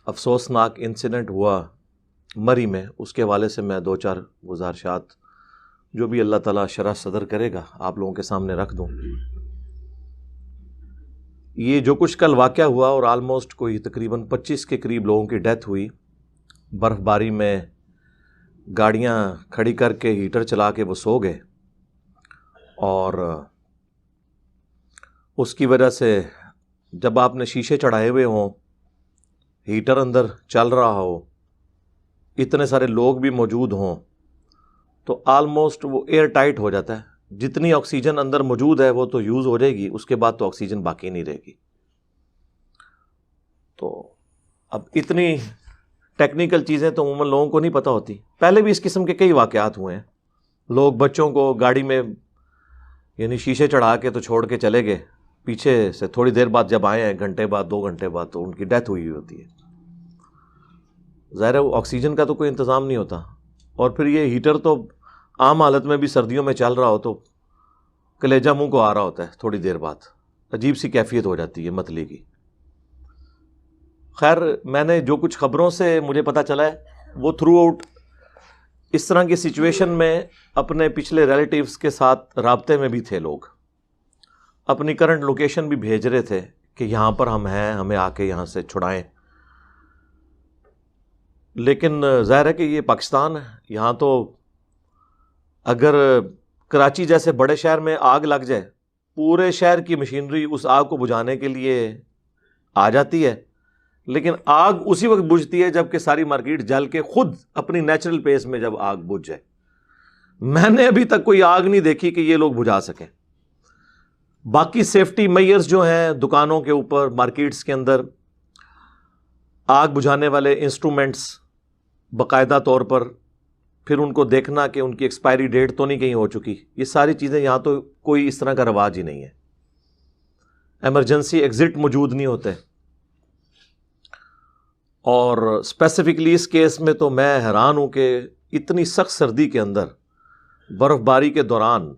افسوسناک انسیڈنٹ ہوا مری میں، اس کے حوالے سے میں 2-4 گزارشات جو بھی اللہ تعالیٰ شرح صدر کرے گا آپ لوگوں کے سامنے رکھ دوں۔ یہ جو کچھ کل واقعہ ہوا اور آلموسٹ کوئی تقریباً 25 کے قریب لوگوں کی ڈیتھ ہوئی، برف باری میں گاڑیاں کھڑی کر کے ہیٹر چلا کے وہ سو گئے، اور اس کی وجہ سے جب آپ نے شیشے چڑھائے ہوئے ہوں، ہیٹر اندر چل رہا ہو، اتنے سارے لوگ بھی موجود ہوں، تو آلموسٹ وہ ایئر ٹائٹ ہو جاتا ہے۔ جتنی آکسیجن اندر موجود ہے وہ تو یوز ہو جائے گی، اس کے بعد تو آکسیجن باقی نہیں رہے گی۔ تو اب اتنی ٹیکنیکل چیزیں تو عموماً لوگوں کو نہیں پتہ ہوتی۔ پہلے بھی اس قسم کے کئی واقعات ہوئے ہیں، لوگ بچوں کو گاڑی میں یعنی شیشے چڑھا کے تو چھوڑ کے چلے گئے، پیچھے سے تھوڑی دیر بعد جب آئے ہیں، گھنٹے بعد 2 گھنٹے بعد، تو ان کی ڈیتھ ہوئی ہوتی ہے۔ ظاہر ہے وہ آکسیجن کا تو کوئی انتظام نہیں ہوتا، اور پھر یہ ہیٹر تو عام حالت میں بھی سردیوں میں چل رہا ہو تو کلیجہ منہ کو آ رہا ہوتا ہے، تھوڑی دیر بعد عجیب سی کیفیت ہو جاتی ہے متلی کی۔ خیر، میں نے جو کچھ خبروں سے مجھے پتہ چلا ہے وہ تھرو آؤٹ اس طرح کی سچویشن میں اپنے پچھلے ریلیٹیوز کے ساتھ رابطے میں بھی تھے، لوگ اپنی کرنٹ لوکیشن بھی بھیج رہے تھے کہ یہاں پر ہم ہیں، ہمیں آ کے یہاں سے چھڑائیں۔ لیکن ظاہر ہے کہ یہ پاکستان ہے، یہاں تو اگر کراچی جیسے بڑے شہر میں آگ لگ جائے، پورے شہر کی مشینری اس آگ کو بجھانے کے لیے آ جاتی ہے، لیکن آگ اسی وقت بجھتی ہے جب کہ ساری مارکیٹ جل کے خود اپنی نیچرل پیس میں جب آگ بجھ جائے۔ میں نے ابھی تک کوئی آگ نہیں دیکھی کہ یہ لوگ بجھا سکیں۔ باقی سیفٹی میئرز جو ہیں دکانوں کے اوپر، مارکیٹس کے اندر، آگ بجھانے والے انسٹرومنٹس باقاعدہ طور پر، پھر ان کو دیکھنا کہ ان کی ایکسپائری ڈیٹ تو نہیں کہیں ہو چکی، یہ ساری چیزیں یہاں تو کوئی اس طرح کا رواج ہی نہیں ہے۔ ایمرجنسی ایگزٹ موجود نہیں ہوتے، اور اسپیسیفکلی اس کیس میں تو میں حیران ہوں کہ اتنی سخت سردی کے اندر، برف باری کے دوران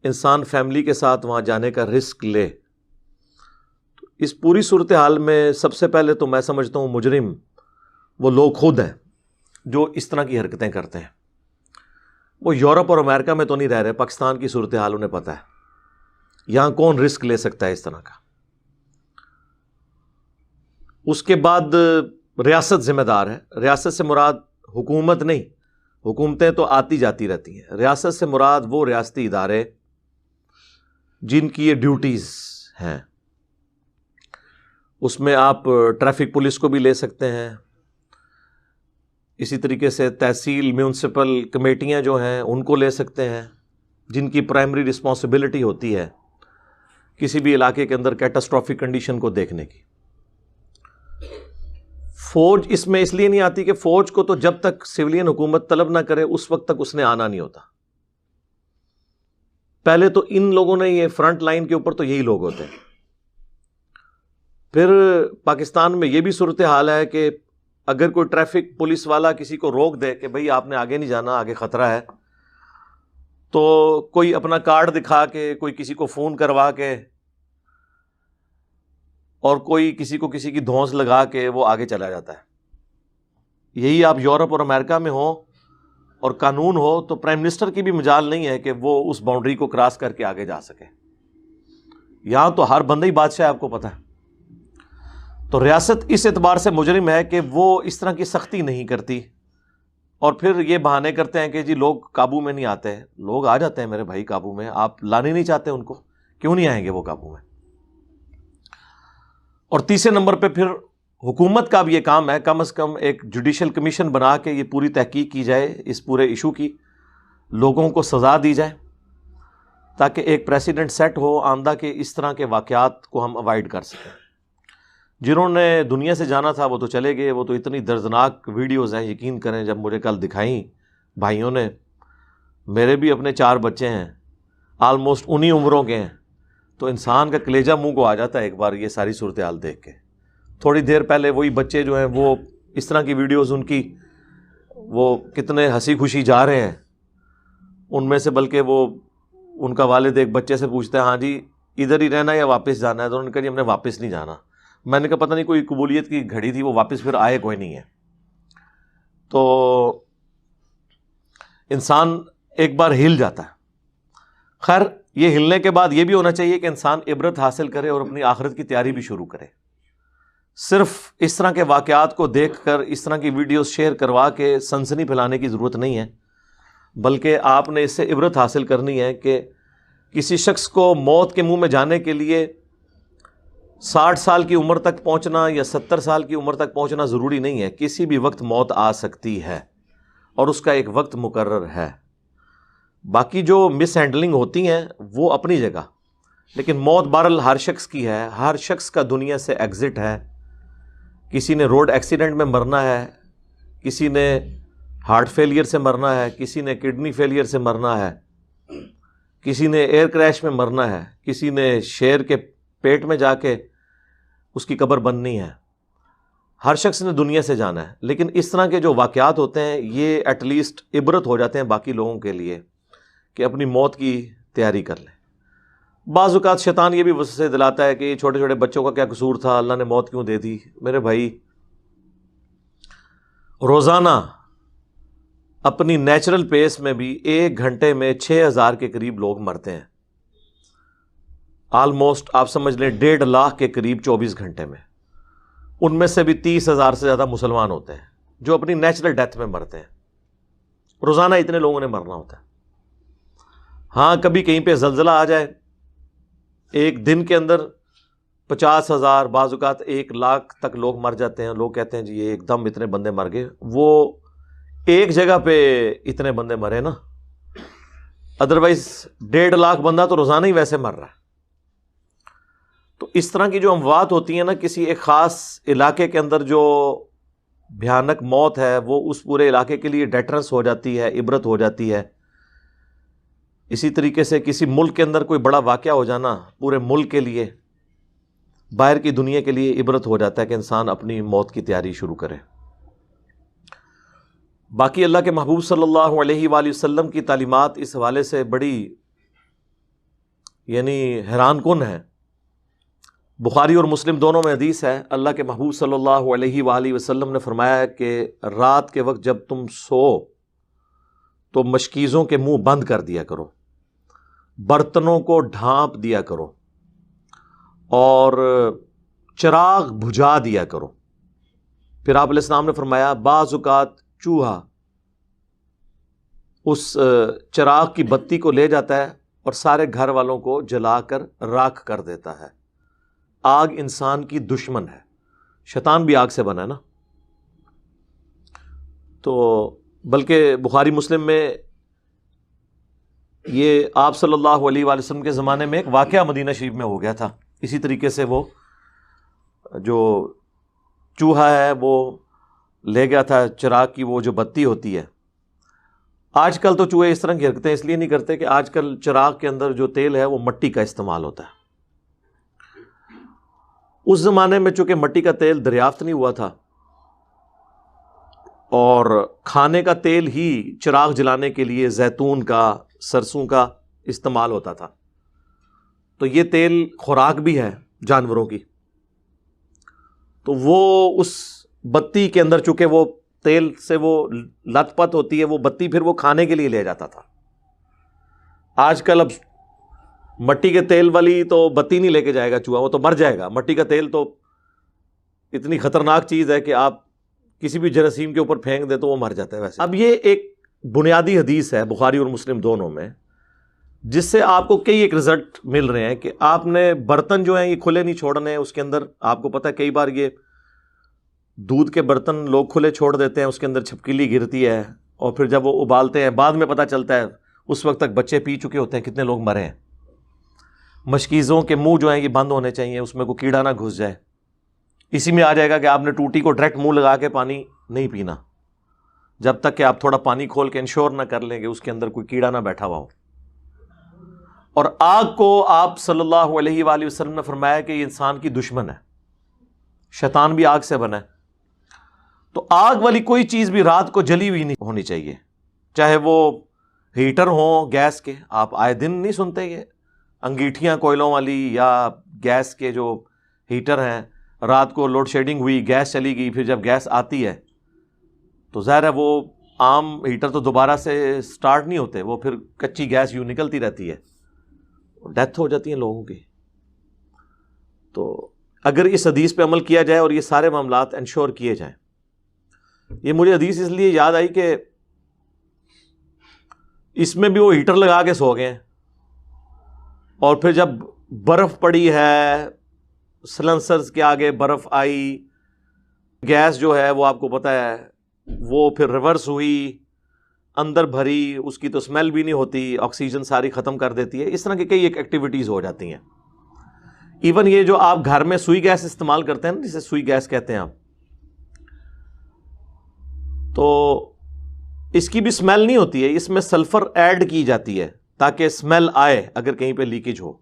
انسان فیملی کے ساتھ وہاں جانے کا رسک لے۔ تو اس پوری صورتحال میں سب سے پہلے تو میں سمجھتا ہوں مجرم وہ لوگ خود ہیں جو اس طرح کی حرکتیں کرتے ہیں۔ وہ یورپ اور امریکہ میں تو نہیں رہ رہے، پاکستان کی صورتحال انہیں پتہ ہے، یہاں کون رسک لے سکتا ہے اس طرح کا۔ اس کے بعد ریاست ذمہ دار ہے۔ ریاست سے مراد حکومت نہیں، حکومتیں تو آتی جاتی رہتی ہیں۔ ریاست سے مراد وہ ریاستی ادارے جن کی یہ ڈیوٹیز ہیں۔ اس میں آپ ٹریفک پولیس کو بھی لے سکتے ہیں، اسی طریقے سے تحصیل میونسپل کمیٹیاں جو ہیں ان کو لے سکتے ہیں، جن کی پرائمری رسپانسبلٹی ہوتی ہے کسی بھی علاقے کے اندر کیٹاسٹرافک کنڈیشن کو دیکھنے کی۔ فوج اس میں اس لیے نہیں آتی کہ فوج کو تو جب تک سویلین حکومت طلب نہ کرے اس وقت تک اس نے آنا نہیں ہوتا۔ پہلے تو ان لوگوں نے، یہ فرنٹ لائن کے اوپر تو یہی لوگ ہوتے ہیں۔ پھر پاکستان میں یہ بھی صورتحال ہے کہ اگر کوئی ٹریفک پولیس والا کسی کو روک دے کہ بھئی آپ نے آگے نہیں جانا، آگے خطرہ ہے، تو کوئی اپنا کارڈ دکھا کے، کوئی کسی کو فون کروا کے، اور کوئی کسی کو کسی کی دھونس لگا کے وہ آگے چلا جاتا ہے۔ یہی آپ یورپ اور امریکہ میں ہو اور قانون ہو تو پرائم منسٹر کی بھی مجال نہیں ہے کہ وہ اس باؤنڈری کو کراس کر کے آگے جا سکے۔ یہاں تو ہر بندہ ہی بادشاہ ہے، آپ کو پتہ ہے۔ تو ریاست اس اعتبار سے مجرم ہے کہ وہ اس طرح کی سختی نہیں کرتی، اور پھر یہ بہانے کرتے ہیں کہ جی لوگ قابو میں نہیں آتے۔ لوگ آ جاتے ہیں میرے بھائی قابو میں، آپ لانے نہیں چاہتے ان کو، کیوں نہیں آئیں گے وہ قابو میں؟ اور تیسرے نمبر پہ پھر حکومت کا بھی یہ کام ہے، کم از کم ایک جوڈیشل کمیشن بنا کے یہ پوری تحقیق کی جائے اس پورے ایشو کی، لوگوں کو سزا دی جائے، تاکہ ایک پریسیڈنٹ سیٹ ہو آئندہ کے اس طرح کے واقعات کو ہم اوائڈ کر سکیں۔ جنہوں نے دنیا سے جانا تھا وہ تو چلے گئے، وہ تو اتنی دردناک ویڈیوز ہیں، یقین کریں جب مجھے کل دکھائیں بھائیوں نے، میرے بھی اپنے 4 بچے ہیں، آلموسٹ انہی عمروں کے ہیں، تو انسان کا کلیجہ منہ کو آ جاتا ہے ایک بار یہ ساری صورتحال دیکھ کے۔ تھوڑی دیر پہلے وہی بچے جو ہیں وہ اس طرح کی ویڈیوز ان کی، وہ کتنے ہنسی خوشی جا رہے ہیں، ان میں سے بلکہ وہ ان کا والد ایک بچے سے پوچھتا ہے ہاں جی ادھر ہی رہنا یا واپس جانا ہے، تو انہوں نے کہا جی ہم نے واپس نہیں جانا، میں نے کہا پتہ نہیں کوئی قبولیت کی گھڑی تھی، وہ واپس پھر آئے کوئی نہیں ہے. تو انسان ایک بار ہل جاتا ہے. خیر یہ ہلنے کے بعد یہ بھی ہونا چاہیے کہ انسان عبرت حاصل کرے اور اپنی آخرت کی تیاری بھی شروع کرے. صرف اس طرح کے واقعات کو دیکھ کر اس طرح کی ویڈیوز شیئر کروا کے سنسنی پھیلانے کی ضرورت نہیں ہے، بلکہ آپ نے اس سے عبرت حاصل کرنی ہے کہ کسی شخص کو موت کے منہ میں جانے کے لیے 60 سال کی عمر تک پہنچنا یا 70 سال کی عمر تک پہنچنا ضروری نہیں ہے. کسی بھی وقت موت آ سکتی ہے اور اس کا ایک وقت مقرر ہے. باقی جو مس ہینڈلنگ ہوتی ہیں وہ اپنی جگہ، لیکن موت بہرحال ہر شخص کی ہے. ہر شخص کا دنیا سے ایگزٹ ہے. کسی نے روڈ ایکسیڈنٹ میں مرنا ہے، کسی نے ہارٹ فیلئر سے مرنا ہے، کسی نے کڈنی فیلئر سے مرنا ہے، کسی نے ایئر کریش میں مرنا ہے، کسی نے شیر کے پیٹ میں جا کے اس کی قبر بننی ہے. ہر شخص نے دنیا سے جانا ہے. لیکن اس طرح کے جو واقعات ہوتے ہیں یہ ایٹ لیسٹ عبرت ہو جاتے ہیں باقی لوگوں کے لیے کہ اپنی موت کی تیاری کر لیں. بعض اوقات شیطان یہ بھی وسوسے دلاتا ہے کہ یہ چھوٹے چھوٹے بچوں کا کیا قصور تھا، اللہ نے موت کیوں دے دی. میرے بھائی روزانہ اپنی نیچرل پیس میں بھی 1 گھنٹے میں 6000 کے قریب لوگ مرتے ہیں. آلموسٹ آپ سمجھ لیں 1.5 لاکھ کے قریب 24 گھنٹے میں. ان میں سے بھی 30,000 سے زیادہ مسلمان ہوتے ہیں جو اپنی نیچرل ڈیتھ میں مرتے ہیں. روزانہ اتنے لوگوں نے مرنا ہوتا ہے. ہاں کبھی کہیں پہ زلزلہ آ جائے، ایک دن کے اندر 50,000 بعض اوقات 1 لاکھ تک لوگ مر جاتے ہیں. لوگ کہتے ہیں جی یہ ایک دم اتنے بندے مر گئے. وہ ایک جگہ پہ اتنے بندے مرے نا، ادروائز 1.5 لاکھ بندہ تو روزانہ ہی ویسے مر رہا ہے. تو اس طرح کی جو اموات ہوتی ہیں نا، کسی ایک خاص علاقے کے اندر جو بھیانک موت ہے وہ اس پورے علاقے کے لیے ڈیٹرنس ہو جاتی ہے، عبرت ہو جاتی ہے. اسی طریقے سے کسی ملک کے اندر کوئی بڑا واقعہ ہو جانا پورے ملک کے لیے، باہر کی دنیا کے لیے عبرت ہو جاتا ہے کہ انسان اپنی موت کی تیاری شروع کرے. باقی اللہ کے محبوب صلی اللہ علیہ وآلہ وسلم کی تعلیمات اس حوالے سے بڑی حیران کن ہے. بخاری اور مسلم دونوں میں حدیث ہے، اللہ کے محبوب صلی اللہ علیہ وآلہ وسلم نے فرمایا ہے کہ رات کے وقت جب تم سو تو مشکیزوں کے منہ بند کر دیا کرو، برتنوں کو ڈھانپ دیا کرو اور چراغ بجھا دیا کرو. پھر آپ علیہ السلام نے فرمایا بعض اوقات چوہا اس چراغ کی بتی کو لے جاتا ہے اور سارے گھر والوں کو جلا کر راکھ کر دیتا ہے. آگ انسان کی دشمن ہے، شیطان بھی آگ سے بنا ہے نا. تو بلکہ بخاری مسلم میں یہ آپ صلی اللہ علیہ وآلہ وسلم کے زمانے میں ایک واقعہ مدینہ شریف میں ہو گیا تھا. اسی طریقے سے وہ جو چوہا ہے وہ لے گیا تھا چراغ کی وہ جو بتی ہوتی ہے. آج کل تو چوہے اس طرح کی حرکتیں اس لیے نہیں کرتے کہ آج کل چراغ کے اندر جو تیل ہے وہ مٹی کا استعمال ہوتا ہے. اس زمانے میں چونکہ مٹی کا تیل دریافت نہیں ہوا تھا اور کھانے کا تیل ہی چراغ جلانے کے لیے زیتون کا، سرسوں کا استعمال ہوتا تھا. تو یہ تیل خوراک بھی ہے جانوروں کی. تو وہ اس بتی کے اندر چونکہ وہ تیل سے وہ لت پت ہوتی ہے، وہ بتی پھر وہ کھانے کے لیے لے جاتا تھا. آج کل اب مٹی کے تیل والی تو بتی نہیں لے کے جائے گا چوہا، وہ تو مر جائے گا. مٹی کا تیل تو اتنی خطرناک چیز ہے کہ آپ کسی بھی جراثیم کے اوپر پھینک دے تو وہ مر جاتا ہے ویسے. اب یہ ایک بنیادی حدیث ہے بخاری اور مسلم دونوں میں، جس سے آپ کو کئی ایک رزلٹ مل رہے ہیں کہ آپ نے برتن جو ہیں یہ کھلے نہیں چھوڑنے. اس کے اندر آپ کو پتہ ہے کئی بار یہ دودھ کے برتن لوگ کھلے چھوڑ دیتے ہیں، اس کے اندر چھپکلی گرتی ہے اور پھر جب وہ ابالتے ہیں بعد میں پتہ چلتا ہے اس وقت تک بچے پی چکے ہوتے ہیں، کتنے لوگ مرے ہیں. مشکیزوں کے منہ جو ہیں یہ بند ہونے چاہیے، اس میں کوئی کیڑا نہ گھس جائے. اسی میں آ جائے گا کہ آپ نے ٹوٹی کو ڈائریکٹ منہ لگا کے پانی نہیں پینا جب تک کہ آپ تھوڑا پانی کھول کے انشور نہ کر لیں کہ اس کے اندر کوئی کیڑا نہ بیٹھا ہوا ہو. اور آگ کو آپ صلی اللہ علیہ وآلہ وسلم نے فرمایا کہ یہ انسان کی دشمن ہے، شیطان بھی آگ سے بنا ہے. تو آگ والی کوئی چیز بھی رات کو جلی ہوئی نہیں ہونی چاہیے، چاہے وہ ہیٹر ہوں گیس کے. آپ آئے دن نہیں سنتے یہ انگیٹھیاں کوئلوں والی یا گیس کے جو ہیٹر ہیں رات کو لوڈ شیڈنگ ہوئی، گیس چلی گئی، پھر جب گیس آتی ہے تو ظاہر ہے وہ عام ہیٹر تو دوبارہ سے سٹارٹ نہیں ہوتے، وہ پھر کچی گیس یوں نکلتی رہتی ہے، ڈیتھ ہو جاتی ہیں لوگوں کی۔ تو اگر اس حدیث پہ عمل کیا جائے اور یہ سارے معاملات انشور کیے جائیں، یہ مجھے حدیث اس لیے یاد آئی کہ اس میں بھی وہ ہیٹر لگا کے سو گئے ہیں، اور پھر جب برف پڑی ہے، سلنسرز کے آگے برف آئی، گیس جو ہے وہ آپ کو پتہ ہے وہ پھر ریورس ہوئی، اندر بھری، اس کی تو اسمیل بھی نہیں ہوتی، آکسیجن ساری ختم کر دیتی ہے۔ اس طرح کی کئی ایک ایکٹیویٹیز ہو جاتی ہیں۔ ایون یہ جو آپ گھر میں سوئی گیس استعمال کرتے ہیں نا، جسے سوئی گیس کہتے ہیں آپ، تو اس کی بھی اسمیل نہیں ہوتی ہے، اس میں سلفر ایڈ کی جاتی ہے تاکہ اسمیل آئے اگر کہیں پہ لیکیج ہو۔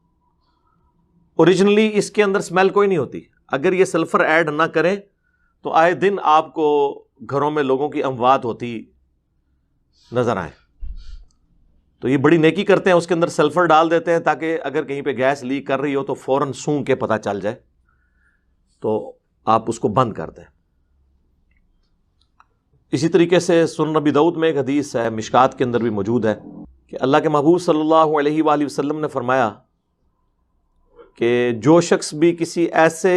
اوریجنلی اس کے اندر اسمیل کوئی نہیں ہوتی، اگر یہ سلفر ایڈ نہ کریں تو آئے دن آپ کو گھروں میں لوگوں کی اموات ہوتی نظر آئے۔ تو یہ بڑی نیکی کرتے ہیں، اس کے اندر سلفر ڈال دیتے ہیں تاکہ اگر کہیں پہ گیس لیک کر رہی ہو تو فوراً سونگ کے پتہ چل جائے، تو آپ اس کو بند کر دیں۔ اسی طریقے سے سنن نبی داؤد میں ایک حدیث ہے، مشکات کے اندر بھی موجود ہے، کہ اللہ کے محبوب صلی اللہ علیہ وآلہ وسلم نے فرمایا کہ جو شخص بھی کسی ایسے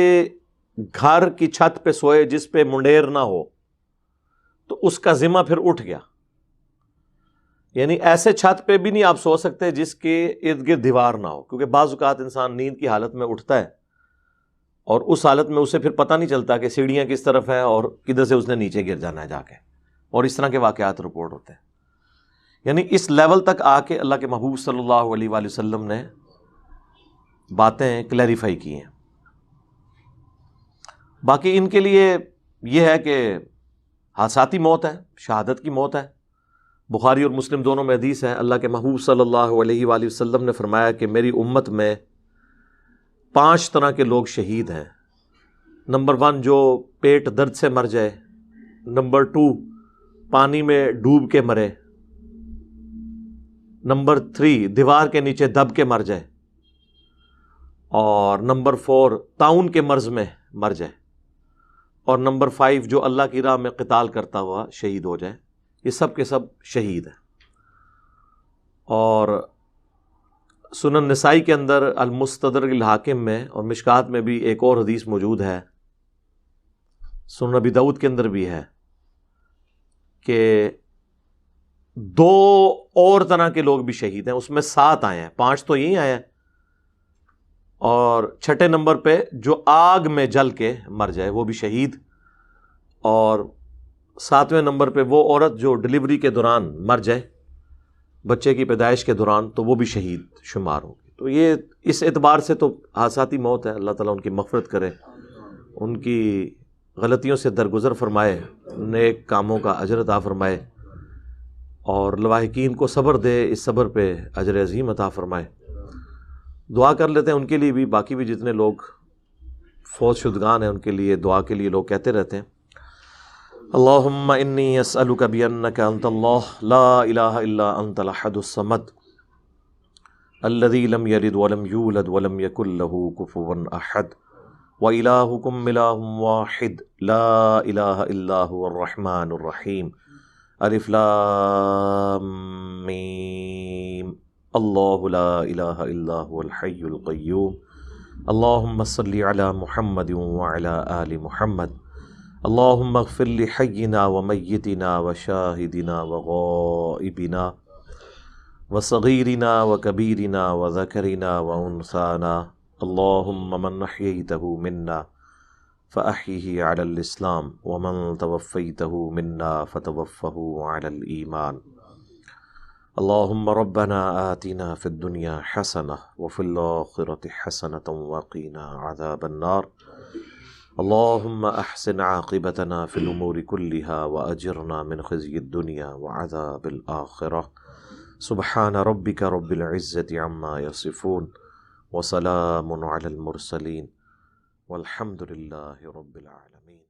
گھر کی چھت پہ سوئے جس پہ منڈیر نہ ہو تو اس کا ذمہ پھر اٹھ گیا۔ یعنی ایسے چھت پہ بھی نہیں آپ سو سکتے جس کے ارد گرد دیوار نہ ہو، کیونکہ بعض اوقات انسان نیند کی حالت میں اٹھتا ہے اور اس حالت میں اسے پھر پتہ نہیں چلتا کہ سیڑھیاں کس طرف ہیں اور کدھر سے اس نے نیچے گر جانا ہے جا کے، اور اس طرح کے واقعات رپورٹ ہوتے ہیں۔ یعنی اس لیول تک آ کے اللہ کے محبوب صلی اللہ علیہ وآلہ وسلم نے باتیں کلیریفائی کی ہیں۔ باقی ان کے لیے یہ ہے کہ حادثاتی موت ہے، شہادت کی موت ہے۔ بخاری اور مسلم دونوں میں حدیث ہے، اللہ کے محبوب صلی اللہ علیہ وآلہ وسلم نے فرمایا کہ میری امت میں 5 طرح کے لوگ شہید ہیں۔ نمبر 1 جو پیٹ درد سے مر جائے، نمبر 2 پانی میں ڈوب کے مرے، نمبر 3 دیوار کے نیچے دب کے مر جائے، اور نمبر 4 طاعون کے مرض میں مر جائے، اور نمبر 5 جو اللہ کی راہ میں قتال کرتا ہوا شہید ہو جائے۔ یہ سب کے سب شہید ہیں۔ اور سنن نسائی کے اندر المستدرک الحاکم میں اور مشکات میں بھی ایک اور حدیث موجود ہے، سنن نبی داؤد کے اندر بھی ہے، کہ 2 اور طرح کے لوگ بھی شہید ہیں۔ اس میں 7 آئے ہیں، 5 تو یہی آئے ہیں، اور 6 نمبر پہ جو آگ میں جل کے مر جائے وہ بھی شہید، اور 7ویں نمبر پہ وہ عورت جو ڈلیوری کے دوران مر جائے، بچے کی پیدائش کے دوران، تو وہ بھی شہید شمار ہوگی۔ تو یہ اس اعتبار سے تو حادثاتی موت ہے۔ اللہ تعالیٰ ان کی مغفرت کرے، ان کی غلطیوں سے درگزر فرمائے، نیک کاموں کا اجر عطا فرمائے، اور لواحقین کو صبر دے، اس صبر پہ اجر عظیم عطا فرمائے۔ دعا کر لیتے ہیں ان کے لیے بھی، باقی بھی جتنے لوگ فوت شدگان ہیں ان کے لیے دعا کے لیے لوگ کہتے رہتے ہیں۔ اللہم انی اسألک بانک انت اللہ لا الہ الا انت الاحد الصمد الذی لم یلد ولم یولد ولم یکن لہ کفوا احد وإلہکم الہ واحد لا الہ الا هو الرحمن الرحیم الف لام میم اللہ لا الہ الا هو الحی القیوم اللہم صلی علی محمد وعلی آل محمد اللہم اغفر لحینا ومیتنا وشاہدنا وغائبنا وصغیرنا وکبیرنا وذکرنا وانثانا اللہم من احییتہ منا فاحیہ علی الاسلام ومن توفیتہ منا فتوفہ علی الایمان اللہم ربنا آتنا فی الدنیا حسنہ وفی الآخرۃ حسنۃ وقنا عذاب النار اللہم احسن عاقبتنا فی الامور کلها واجرنا من خزی الدنیا وعذاب الآخرہ سبحان ربک رب العزة عما یصفون وسلام علی المرسلین والحمد للہ رب العالمین۔